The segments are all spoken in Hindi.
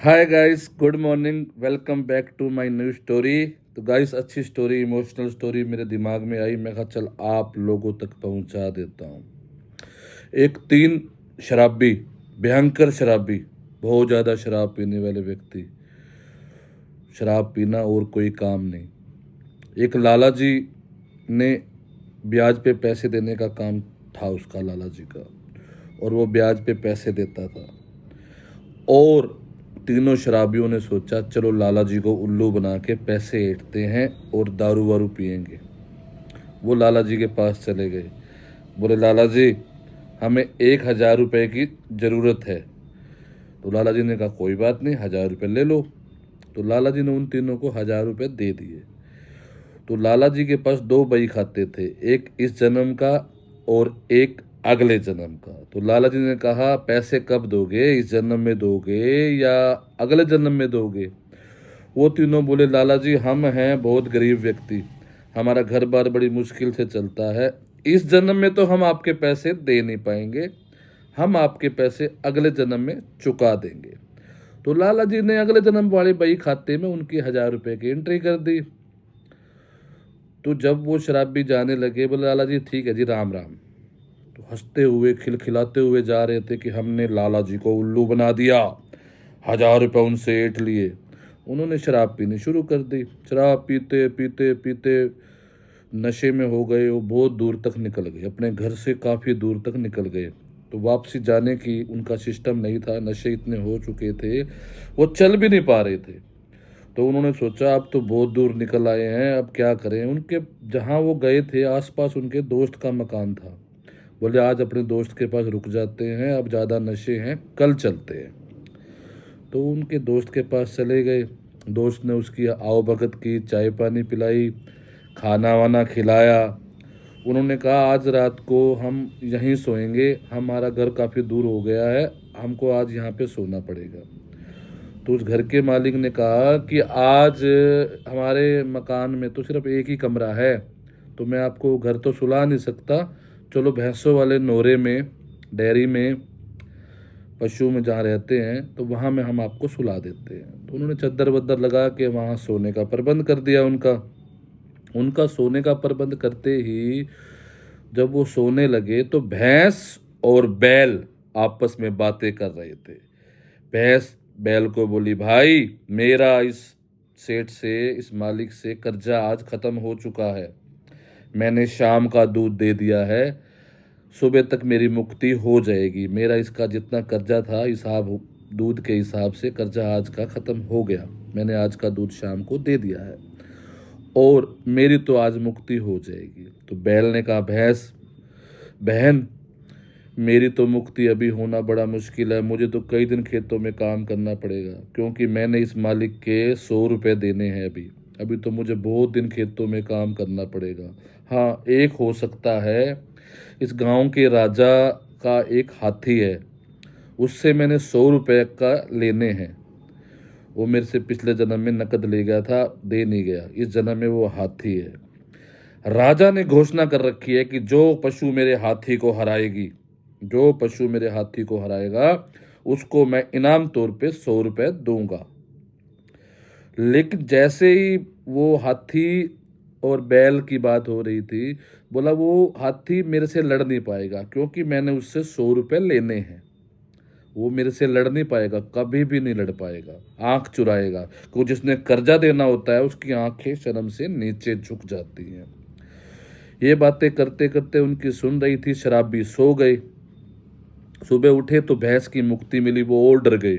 Hi guys, good morning, welcome back to my new story. तो गाइस, अच्छी स्टोरी, इमोशनल स्टोरी मेरे दिमाग में आई। मैं कहा चल आप लोगों तक पहुंचा देता हूं। एक तीन शराबी, भयंकर शराबी, बहुत ज़्यादा शराब पीने वाले व्यक्ति, शराब पीना और कोई काम नहीं। एक लाला जी ने ब्याज पे पैसे देने का काम था उसका, लाला जी का, और वो ब्याज पे पैसे देता था। और तीनों शराबियों ने सोचा चलो लाला जी को उल्लू बना के पैसे ऐंठते हैं और दारू वारू पियेंगे। वो लाला जी के पास चले गए, बोले लाला जी हमें 1,000 रुपये की ज़रूरत है। तो लाला जी ने कहा कोई बात नहीं, 1,000 रुपये ले लो। तो लाला जी ने उन तीनों को 1,000 रुपये दे दिए। तो लाला जी के पास दो बही खाते थे, एक इस जन्म का और एक अगले जन्म का। तो लाला जी ने कहा पैसे कब दोगे, इस जन्म में दोगे या अगले जन्म में दोगे? वो तीनों बोले लाला जी हम हैं बहुत गरीब व्यक्ति, हमारा घर बार बड़ी मुश्किल से चलता है, इस जन्म में तो हम आपके पैसे दे नहीं पाएंगे, हम आपके पैसे अगले जन्म में चुका देंगे। तो लाला जी ने अगले जन्म वाले बही खाते में उनकी 1,000 रुपये की एंट्री कर दी। तो जब वो शराबी जाने लगे, बोले लाला जी ठीक है जी, राम राम। तो हंसते हुए खिलखिलाते हुए जा रहे थे कि हमने लाला जी को उल्लू बना दिया, 1,000 रुपये उनसे ऐंठ लिए। उन्होंने शराब पीनी शुरू कर दी। शराब पीते पीते पीते नशे में हो गए। वो बहुत दूर तक निकल गए, अपने घर से काफ़ी दूर तक निकल गए। तो वापसी जाने की उनका सिस्टम नहीं था, नशे इतने हो चुके थे, वो चल भी नहीं पा रहे थे। तो उन्होंने सोचा अब तो बहुत दूर निकल आए हैं, अब क्या करें। उनके जहाँ वो गए थे आसपास उनके दोस्त का मकान था। बोले आज अपने दोस्त के पास रुक जाते हैं, अब ज़्यादा नशे हैं, कल चलते हैं। तो उनके दोस्त के पास चले गए। दोस्त ने उसकी आओ भगत की, चाय पानी पिलाई, खाना वाना खिलाया। उन्होंने कहा आज रात को हम यहीं सोएंगे, हमारा घर काफ़ी दूर हो गया है, हमको आज यहाँ पे सोना पड़ेगा। तो उस घर के मालिक ने कहा कि आज हमारे मकान में तो सिर्फ एक ही कमरा है, तो मैं आपको घर तो सुला नहीं सकता, चलो भैंसों वाले नोरे में, डेयरी में, पशु में जहाँ रहते हैं तो वहाँ में हम आपको सुला देते हैं। तो उन्होंने चद्दर वद्दर लगा के वहाँ सोने का प्रबंध कर दिया। उनका उनका सोने का प्रबंध करते ही जब वो सोने लगे तो भैंस और बैल आपस में बातें कर रहे थे। भैंस बैल को बोली भाई मेरा इस सेठ से, इस मालिक से कर्जा आज ख़त्म हो चुका है, मैंने शाम का दूध दे दिया है, सुबह तक मेरी मुक्ति हो जाएगी, मेरा इसका जितना कर्जा था हिसाब, दूध के हिसाब से कर्जा आज का ख़त्म हो गया, मैंने आज का दूध शाम को दे दिया है और मेरी तो आज मुक्ति हो जाएगी। तो बैल ने कहा भैंस बहन मेरी तो मुक्ति अभी होना बड़ा मुश्किल है, मुझे तो कई दिन खेतों में काम करना पड़ेगा, क्योंकि मैंने इस मालिक के 100 रुपये देने हैं अभी अभी तो मुझे बहुत दिन खेतों में काम करना पड़ेगा। हाँ, एक हो सकता है इस गांव के राजा का एक हाथी है, उससे मैंने 100 रुपये का लेने हैं, वो मेरे से पिछले जन्म में नकद ले गया था, दे नहीं गया, इस जन्म में वो हाथी है। राजा ने घोषणा कर रखी है कि जो पशु मेरे हाथी को हराएगी, जो पशु मेरे हाथी को हराएगा उसको मैं इनाम तौर पे 100 रुपये दूंगा। लेकिन जैसे ही वो हाथी और बैल की बात हो रही थी, बोला वो हाथी मेरे से लड़ नहीं पाएगा क्योंकि मैंने उससे 100 रुपये लेने हैं, वो मेरे से लड़ नहीं पाएगा, कभी भी नहीं लड़ पाएगा, आंख चुराएगा, क्योंकि जिसने कर्जा देना होता है उसकी आंखें शर्म से नीचे झुक जाती हैं। ये बातें करते करते उनकी सुन रही थी शराबी, सो गए। सुबह उठे तो भैंस की मुक्ति मिली, वो और डर गए,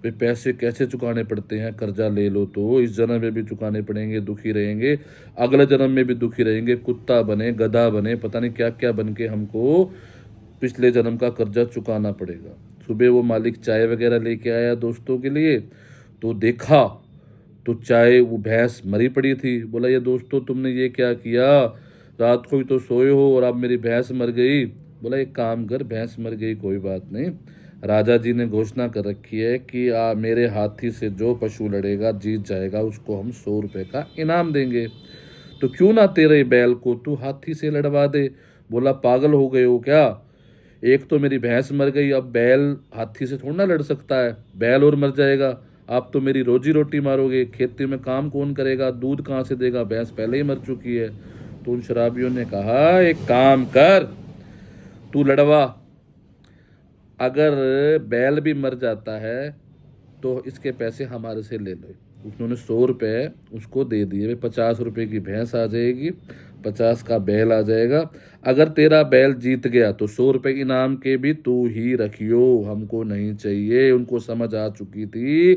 वे पैसे कैसे चुकाने पड़ते हैं, कर्जा ले लो तो इस जन्म में भी चुकाने पड़ेंगे, दुखी रहेंगे, अगले जन्म में भी दुखी रहेंगे, कुत्ता बने, गधा बने, पता नहीं क्या क्या बन के हमको पिछले जन्म का कर्जा चुकाना पड़ेगा। सुबह वो मालिक चाय वगैरह लेके आया दोस्तों के लिए, तो देखा तो चाय, वो भैंस मरी पड़ी थी। बोला ये दोस्तों तुमने ये क्या किया, रात को ही तो सोए हो और अब मेरी भैंस मर गई। बोला एक काम कर, भैंस मर गई कोई बात नहीं, राजा जी ने घोषणा कर रखी है कि मेरे हाथी से जो पशु लड़ेगा जीत जाएगा उसको हम 100 रुपये का इनाम देंगे, तो क्यों ना तेरे बैल को तू हाथी से लड़वा दे। बोला पागल हो गए हो क्या, एक तो मेरी भैंस मर गई, अब बैल हाथी से थोड़ा ना लड़ सकता है, बैल और मर जाएगा, आप तो मेरी रोजी रोटी मारोगे, खेती में काम कौन करेगा, दूध कहाँ से देगा, भैंस पहले ही मर चुकी है। तो उन शराबियों ने कहा एक काम कर, तू लड़वा, अगर बैल भी मर जाता है तो इसके पैसे हमारे से ले लो। उन्होंने 100 रुपये उसको दे दिए, 50 रुपये की भैंस आ जाएगी, 50 का बैल आ जाएगा। अगर तेरा बैल जीत गया तो 100 रुपये इनाम के भी तू ही रखियो, हमको नहीं चाहिए। उनको समझ आ चुकी थी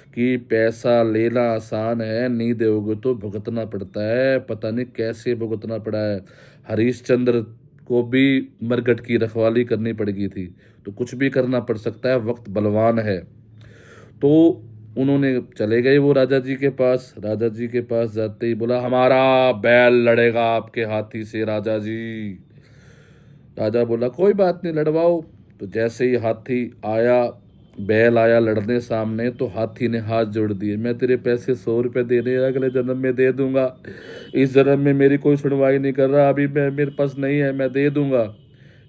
कि पैसा लेना आसान है, नहीं दोगे तो भुगतना पड़ता है। पता नहीं कैसे भुगतना पड़ा है। हरीशचंद्र को भी मरघट की रखवाली करनी पड़ गई थी, तो कुछ भी करना पड़ सकता है, वक्त बलवान है। तो उन्होंने चले गए वो राजा जी के पास। राजा जी के पास जाते ही बोला हमारा बैल लड़ेगा आपके हाथी से राजा जी। राजा बोला कोई बात नहीं, लड़वाओ। तो जैसे ही हाथी आया, बैल आया लड़ने सामने, तो हाथी ने हाथ जोड़ दिए, मैं तेरे पैसे 100 रुपये देने अगले जन्म में दे दूंगा, इस जन्म में मेरी कोई सुनवाई नहीं कर रहा, अभी मैं मेरे पास नहीं है, मैं दे दूंगा।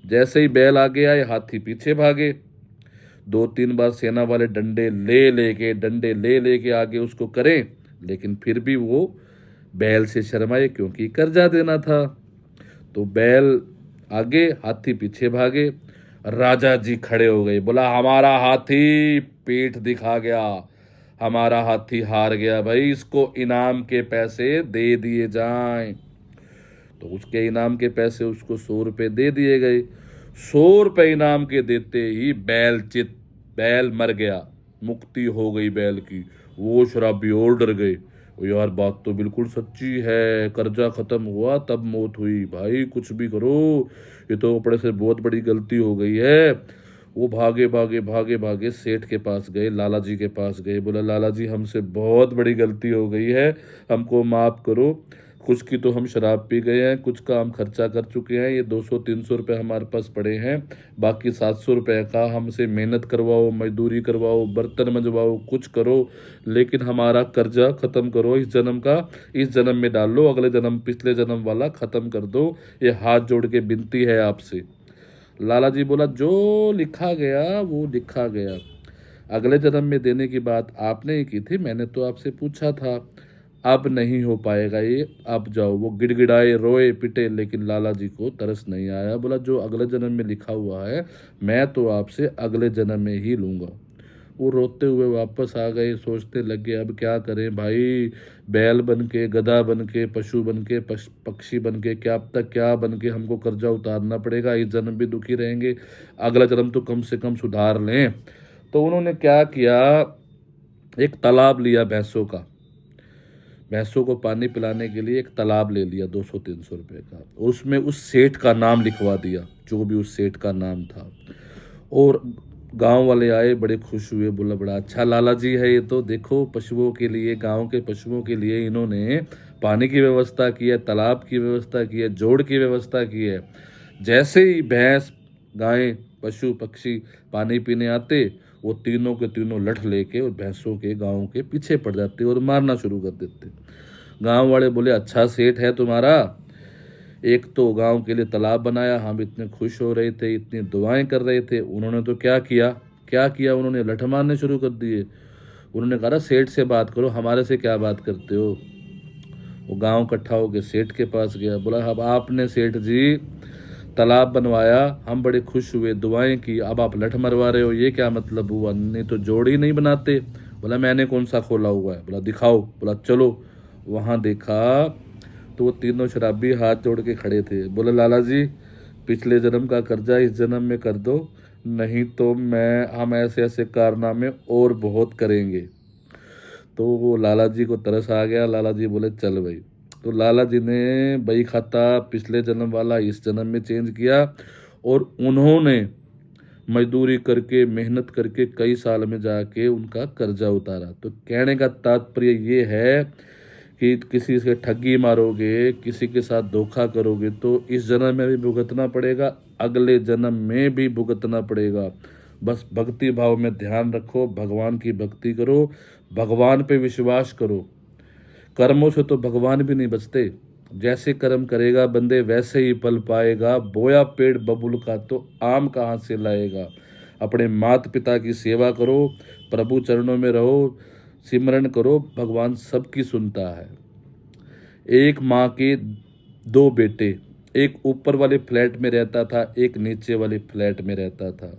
जैसे ही बैल आगे आए, हाथी पीछे भागे। 2-3 बार सेना वाले डंडे ले लेके आगे उसको करें, लेकिन फिर भी वो बैल से शर्माए, क्योंकि कर्जा देना था। तो बैल आगे, हाथी पीछे भागे। राजा जी खड़े हो गए, बोला हमारा हाथी पीठ दिखा गया, हमारा हाथी हार गया भाई, इसको इनाम के पैसे दे दिए जाएं। तो उसके इनाम के पैसे उसको 100 रुपये दे दिए गए। 100 रुपये इनाम के देते ही बैल मर गया, मुक्ति हो गई बैल की। वो शराबी और डर गए, ओ यार बात तो बिल्कुल सच्ची है, कर्जा खत्म हुआ तब मौत हुई, भाई कुछ भी करो, ये तो अपने से बहुत बड़ी गलती हो गई है। वो भागे सेठ के पास गए, लाला जी के पास गए। बोला लाला जी हमसे बहुत बड़ी गलती हो गई है, हमको माफ़ करो। कुछ की तो हम शराब पी गए हैं, कुछ का हम खर्चा कर चुके हैं, ये 200-300 रुपये हमारे पास पड़े हैं, बाकी 700 रुपये का हमसे मेहनत करवाओ, मजदूरी करवाओ, बर्तन मंजवाओ, कुछ करो, लेकिन हमारा कर्जा ख़त्म करो, इस जन्म का इस जन्म में डाल लो, अगले जन्म पिछले जन्म वाला ख़त्म कर दो, ये हाथ जोड़ के विनती है आपसे। लाला जी बोला जो लिखा गया वो लिखा गया, अगले जन्म में देने की बात आपने ही की थी, मैंने तो आपसे पूछा था, अब नहीं हो पाएगा ये, अब जाओ। वो गिड़गिड़ाए, रोए पिटे, लेकिन लाला जी को तरस नहीं आया। बोला जो अगले जन्म में लिखा हुआ है मैं तो आपसे अगले जन्म में ही लूँगा। वो रोते हुए वापस आ गए, सोचते लगे अब क्या करें भाई, बैल बन के, गधा बन के, पशु बन के, पक्षी बन के, क्या अब तक क्या बन के हमको कर्जा उतारना पड़ेगा, इस जन्म भी दुखी रहेंगे, अगला जन्म तो कम से कम सुधार लें। तो उन्होंने क्या किया, एक तालाब लिया भैंसों को पानी पिलाने के लिए एक तालाब ले लिया 200-300 रुपये का, उसमें उस सेठ का नाम लिखवा दिया, जो भी उस सेठ का नाम था। और गांव वाले आए, बड़े खुश हुए, बोला बड़ा अच्छा लाला जी है ये तो, देखो पशुओं के लिए, गांव के पशुओं के लिए इन्होंने पानी की व्यवस्था की है, तालाब की व्यवस्था की है, जोड़ की व्यवस्था की है। जैसे ही भैंस, गायें, पशु पक्षी पानी पीने आते, वो तीनों के तीनों लठ लेके और भैंसों के, गाँव के पीछे पड़ जाते और मारना शुरू कर देते। गांव वाले बोले अच्छा सेठ है तुम्हारा, एक तो गांव के लिए तालाब बनाया, हम इतने खुश हो रहे थे, इतनी दुआएं कर रहे थे, उन्होंने तो क्या किया, उन्होंने लठ मारने शुरू कर दिए। उन्होंने कहा सेठ से बात करो, हमारे से क्या बात करते हो। वो गांव इकट्ठा होकर सेठ के पास गया, बोला अब आपने सेठ जी तालाब बनवाया, हम बड़े खुश हुए, दुआएं की, अब आप लठ मरवा रहे हो, ये क्या मतलब हुआ, नहीं तो जोड़ ही नहीं बनाते। बोला मैंने कौन सा खोला हुआ है, बोला दिखाओ, बोला चलो। वहाँ देखा तो वो तीनों शराबी हाथ जोड़ के खड़े थे। बोले लाला जी पिछले जन्म का कर्जा इस जन्म में कर दो, नहीं तो हम ऐसे ऐसे कारनामे और बहुत करेंगे। तो वो लाला जी को तरस आ गया, लाला जी बोले चल भाई। तो लाला जी ने बही खाता पिछले जन्म वाला इस जन्म में चेंज किया, और उन्होंने मजदूरी करके, मेहनत करके कई साल में जाके उनका कर्जा उतारा। तो कहने का तात्पर्य ये है कि किसी से ठगी मारोगे, किसी के साथ धोखा करोगे तो इस जन्म में भी भुगतना पड़ेगा, अगले जन्म में भी भुगतना पड़ेगा। बस भक्ति भाव में ध्यान रखो, भगवान की भक्ति करो, भगवान पे विश्वास करो। कर्मों से तो भगवान भी नहीं बचते, जैसे कर्म करेगा बंदे वैसे ही फल पाएगा। बोया पेड़ बबुल का तो आम कहाँ से लाएगा। अपने माता पिता की सेवा करो, प्रभु चरणों में रहो, सिमरन करो, भगवान सबकी सुनता है। एक माँ के दो बेटे, एक ऊपर वाले फ्लैट में रहता था, एक नीचे वाले फ्लैट में रहता था।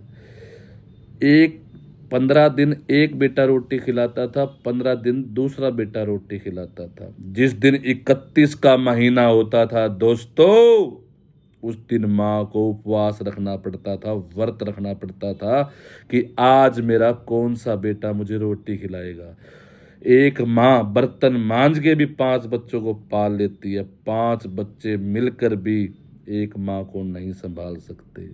एक 15 दिन एक बेटा रोटी खिलाता था, 15 दिन दूसरा बेटा रोटी खिलाता था। जिस दिन 31 का महीना होता था दोस्तों, उस दिन माँ को उपवास रखना पड़ता था, व्रत रखना पड़ता था कि आज मेरा कौन सा बेटा मुझे रोटी खिलाएगा। एक माँ बर्तन मांज के भी 5 बच्चों को पाल लेती है, 5 बच्चे मिलकर भी एक माँ को नहीं संभाल सकते।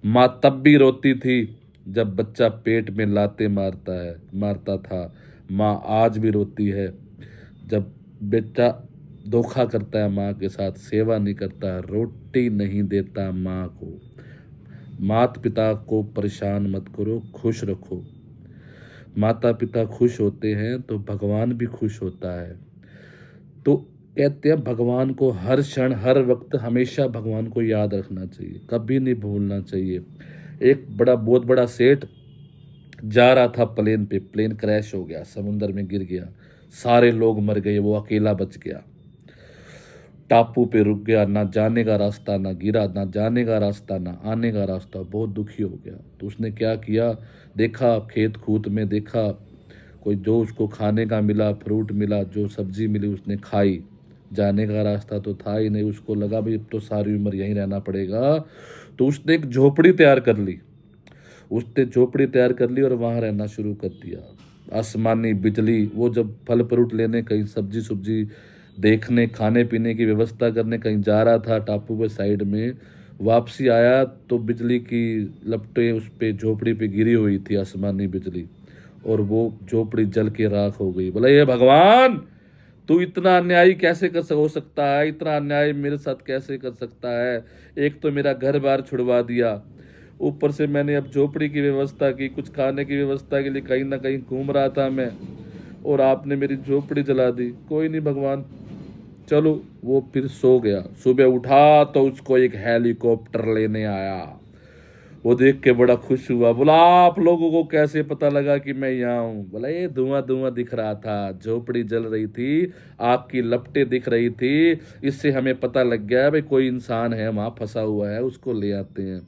माँ तब भी रोती थी जब बच्चा पेट में लाते मारता था। माँ आज भी रोती है जब बेटा धोखा करता है, माँ के साथ सेवा नहीं करता, रोटी नहीं देता माँ को। माता पिता को परेशान मत करो, खुश रखो। माता पिता खुश होते हैं तो भगवान भी खुश होता है। तो कहते हैं भगवान को हर क्षण हर वक्त हमेशा भगवान को याद रखना चाहिए, कभी नहीं भूलना चाहिए। एक बहुत बड़ा सेठ जा रहा था प्लेन पे, प्लेन क्रैश हो गया, समुंदर में गिर गया, सारे लोग मर गए, वो अकेला बच गया। टापू पे रुक गया, ना जाने का रास्ता, ना गिरा, ना जाने का रास्ता, ना आने का रास्ता, बहुत दुखी हो गया। तो उसने क्या किया, देखा खेत खूत में, देखा कोई जो उसको खाने का मिला, फ्रूट मिला, जो सब्जी मिली उसने खाई। जाने का रास्ता तो था ही नहीं, उसको लगा भाई अब तो सारी उम्र यहीं रहना पड़ेगा। तो उसने एक झोपड़ी तैयार कर ली, और वहाँ रहना शुरू कर दिया। आसमानी बिजली, वो जब फल फ्रूट लेने, कहीं सब्जी सुब्जी देखने, खाने पीने की व्यवस्था करने कहीं जा रहा था टापू के साइड में, वापसी आया तो बिजली की लपटें उस पे झोपड़ी पे गिरी हुई थी, आसमानी बिजली, और वो झोपड़ी जल के राख हो गई। बोला ये भगवान, तू इतना अन्याय कैसे हो सकता है, इतना अन्याय मेरे साथ कैसे कर सकता है। एक तो मेरा घर बार छुड़वा दिया, ऊपर से मैंने अब झोपड़ी की व्यवस्था की, कुछ खाने की व्यवस्था के लिए कहीं ना कहीं घूम रहा था मैं, और आपने मेरी झोपड़ी जला दी। कोई नहीं भगवान, चलो। वो फिर सो गया। सुबह उठा तो उसको एक हेलीकॉप्टर लेने आया। वो देख के बड़ा खुश हुआ, बोला आप लोगों को कैसे पता लगा कि मैं यहाँ हूँ। बोला ये धुआं धुआं दिख रहा था, झोपड़ी जल रही थी, आग की लपटें दिख रही थी, इससे हमें पता लग गया भाई कोई इंसान है वहाँ फंसा हुआ है, उसको ले आते हैं।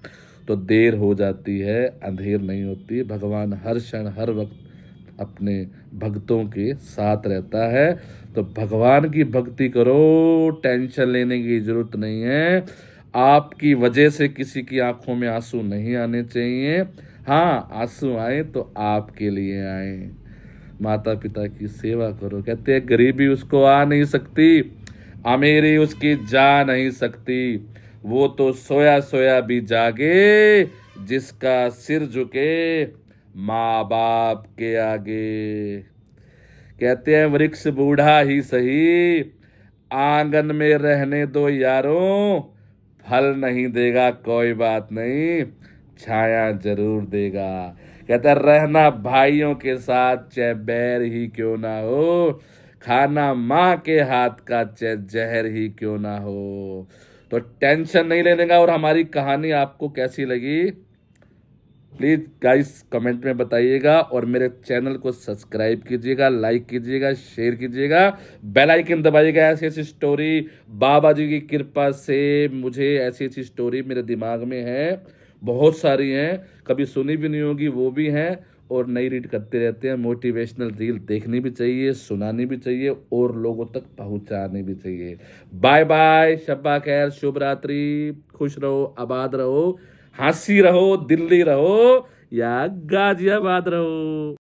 तो देर हो जाती है, अंधेर नहीं होती। भगवान हर क्षण हर वक्त अपने भक्तों के साथ रहता है। तो भगवान की भक्ति करो, टेंशन लेने की जरूरत नहीं है। आपकी वजह से किसी की आंखों में आंसू नहीं आने चाहिए। हाँ, आंसू आए तो आपके लिए आए। माता पिता की सेवा करो। कहते हैं गरीबी उसको आ नहीं सकती, अमीरी उसकी जा नहीं सकती, वो तो सोया सोया भी जागे, जिसका सिर झुके माँ बाप के आगे। कहते हैं वृक्ष बूढ़ा ही सही, आंगन में रहने दो यारों, फल नहीं देगा कोई बात नहीं, छाया जरूर देगा। कहता है रहना भाइयों के साथ चाहे बैर ही क्यों ना हो, खाना माँ के हाथ का चाहे जहर ही क्यों ना हो। तो टेंशन नहीं लेने का। और हमारी कहानी आपको कैसी लगी प्लीज़ गाइस कमेंट में बताइएगा, और मेरे चैनल को सब्सक्राइब कीजिएगा, लाइक कीजिएगा, शेयर कीजिएगा, बेल आइकन दबाइएगा। ऐसी ऐसी स्टोरी बाबा जी की कृपा से मुझे ऐसी ऐसी स्टोरी मेरे दिमाग में है, बहुत सारी हैं, कभी सुनी भी नहीं होगी वो भी हैं, और नई रीड करते रहते हैं। मोटिवेशनल रील देखनी भी चाहिए, सुनानी भी चाहिए, और लोगों तक पहुंचानी भी चाहिए। बाय बाय, शब्बा खैर, शुभ रात्रि, खुश रहो, आबाद रहो, हंसी रहो, दिल्ली रहो या गाजियाबाद रहो।